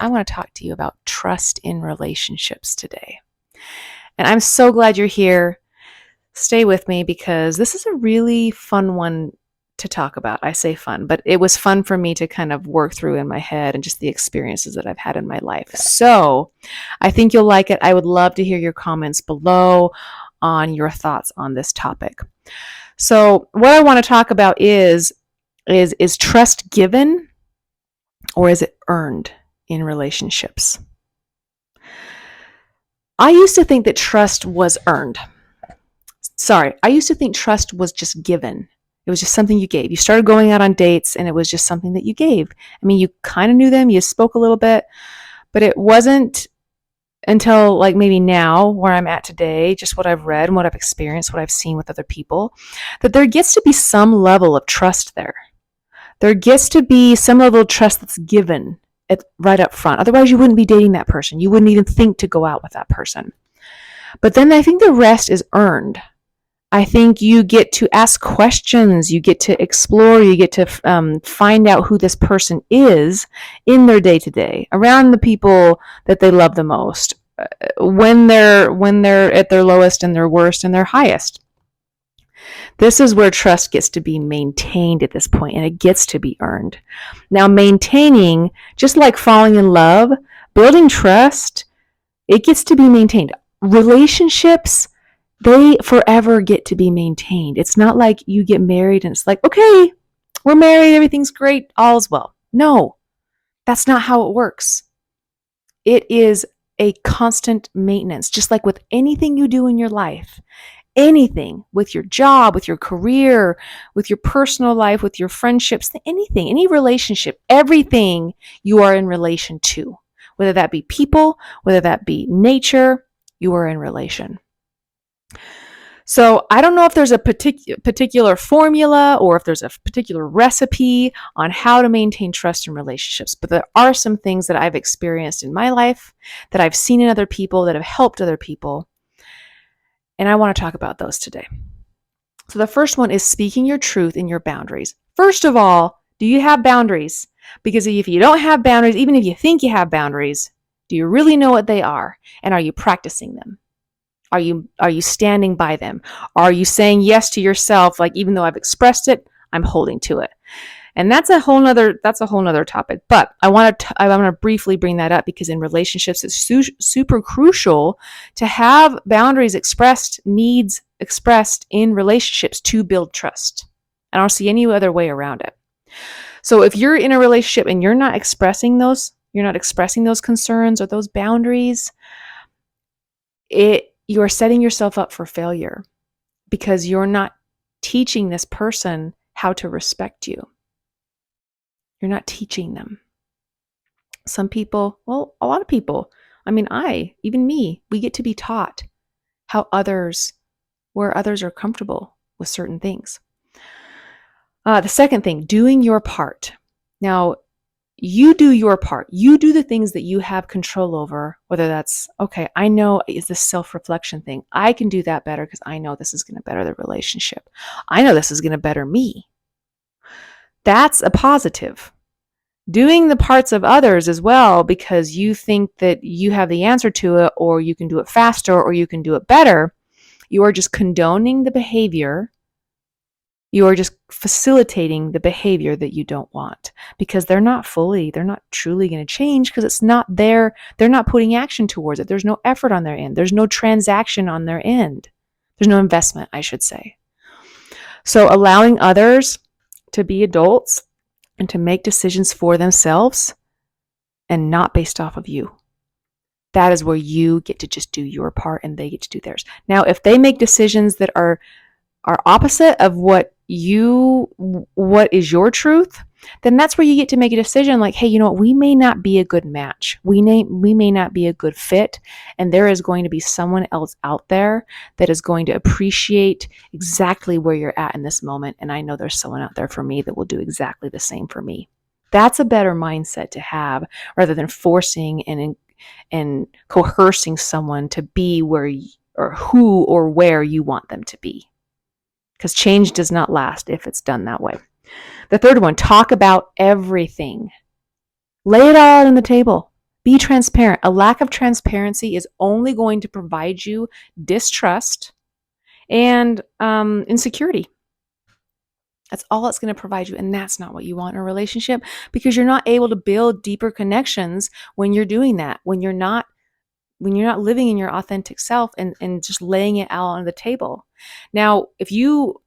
I want to talk to you about trust in relationships today. And I'm so glad you're here. Stay with me because this is a really fun one to talk about. I say fun, but it was fun for me to kind of work through in my head and just the experiences that I've had in my life. So I think you'll like it. I would love to hear your comments below on your thoughts on this topic. So what I want to talk about is trust given or is it earned in relationships? I used to think that trust was earned. I used to think trust was just given. It was just something you gave. You started going out on dates and it was just something that you gave. I mean, you kind of knew them, you spoke a little bit, but it wasn't until like maybe now where I'm at today, just what I've read and what I've experienced, what I've seen with other people, that there gets to be some level of trust there. There gets to be some level of trust that's given right up front. Otherwise, you wouldn't be dating that person. You wouldn't even think to go out with that person. But then I think the rest is earned. I think you get to ask questions, you get to explore, you get to find out who this person is in their day-to-day, around the people that they love the most, when they're at their lowest and their worst and their highest. This is where trust gets to be maintained at this point, and it gets to be earned. Now, maintaining, just like falling in love, building trust, it gets to be maintained. Relationships, they forever get to be maintained. It's not like you get married and it's like, okay, we're married, everything's great, all's well. No, that's not how it works. It is a constant maintenance, just like with anything you do in your life. Anything, with your job, with your career, with your personal life, with your friendships, anything, any relationship, everything you are in relation to, whether that be people, whether that be nature, you are in relation. So I don't know if there's a particular formula or if there's a particular recipe on how to maintain trust in relationships, but there are some things that I've experienced in my life, that I've seen in other people, that have helped other people. And I want to talk about those today. So the first one is speaking your truth in your boundaries. First of all, do you have boundaries? Because if you don't have boundaries, even if you think you have boundaries, do you really know what they are? And are you practicing them? Are you standing by them? Are you saying yes to yourself? Like, even though I've expressed it, I'm holding to it. And that's a whole nother topic. But I want to briefly bring that up because in relationships, it's super crucial to have boundaries expressed, needs expressed in relationships to build trust. I don't see any other way around it. So if you're in a relationship and you're not expressing those concerns or those boundaries, you are setting yourself up for failure because you're not teaching this person how to respect you. You're not teaching them. Some people, well, a lot of people, even me, we get to be taught where others are comfortable with certain things. The second thing, doing your part. Now, you do your part. You do the things that you have control over, whether that's, okay, I know it's this self-reflection thing. I can do that better because I know this is going to better the relationship. I know this is going to better me. That's a positive. Doing the parts of others as well because you think that you have the answer to it, or you can do it faster, or you can do it better. You are just condoning the behavior. You are just facilitating the behavior that you don't want because they're not truly going to change because it's not there. They're not putting action towards it. There's no effort on their end. There's no transaction on their end. There's no investment, I should say. So allowing others to be adults and to make decisions for themselves and not based off of you. That is where you get to just do your part and they get to do theirs. Now, if they make decisions that are opposite of what is your truth, then that's where you get to make a decision like, hey, you know what, we may not be a good match. We may not be a good fit. And there is going to be someone else out there that is going to appreciate exactly where you're at in this moment. And I know there's someone out there for me that will do exactly the same for me. That's a better mindset to have rather than forcing and coercing someone to be where or who or where you want them to be. Because change does not last if it's done that way. The third one, talk about everything. Lay it all on the table. Be transparent. A lack of transparency is only going to provide you distrust and insecurity. That's all it's going to provide you. And that's not what you want in a relationship, because you're not able to build deeper connections when you're doing that, when you're not living in your authentic self and just laying it out on the table. Now, if you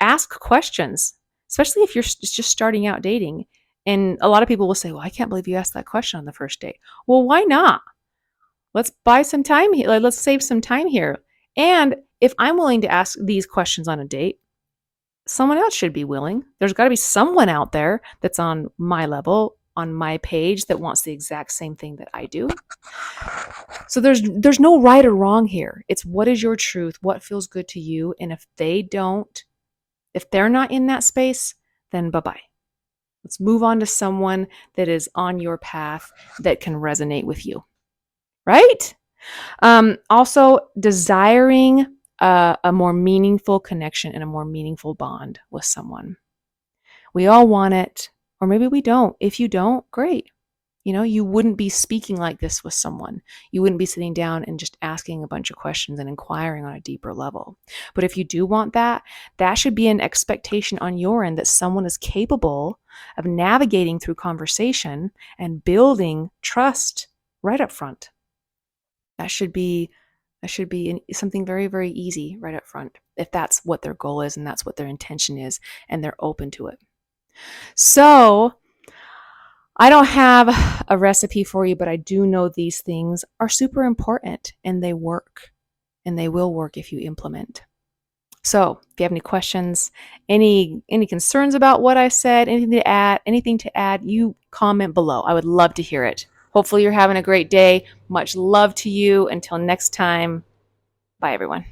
ask questions, especially if you're just starting out dating, and a lot of people will say, well, I can't believe you asked that question on the first date. Well, why not? Let's buy some time here. Let's save some time here. And if I'm willing to ask these questions on a date, someone else should be willing. There's got to be someone out there that's on my level, on my page, that wants the exact same thing that I do. So there's no right or wrong here. It's what is your truth, what feels good to you, and if they're not in that space, then bye-bye. Let's move on to someone that is on your path that can resonate with you. Right? Also, desiring a more meaningful connection and a more meaningful bond with someone. We all want it, or maybe we don't. If you don't, great. You wouldn't be speaking like this with someone. You wouldn't be sitting down and just asking a bunch of questions and inquiring on a deeper level. But if you do want that, that should be an expectation on your end that someone is capable of navigating through conversation and building trust right up front. That should be something very, very easy right up front, if that's what their goal is and that's what their intention is and they're open to it. So I don't have a recipe for you, but I do know these things are super important and they work, and they will work if you implement. So if you have any questions, any concerns about what I said, anything to add, you comment below. I would love to hear it. Hopefully you're having a great day. Much love to you. Until next time, bye everyone.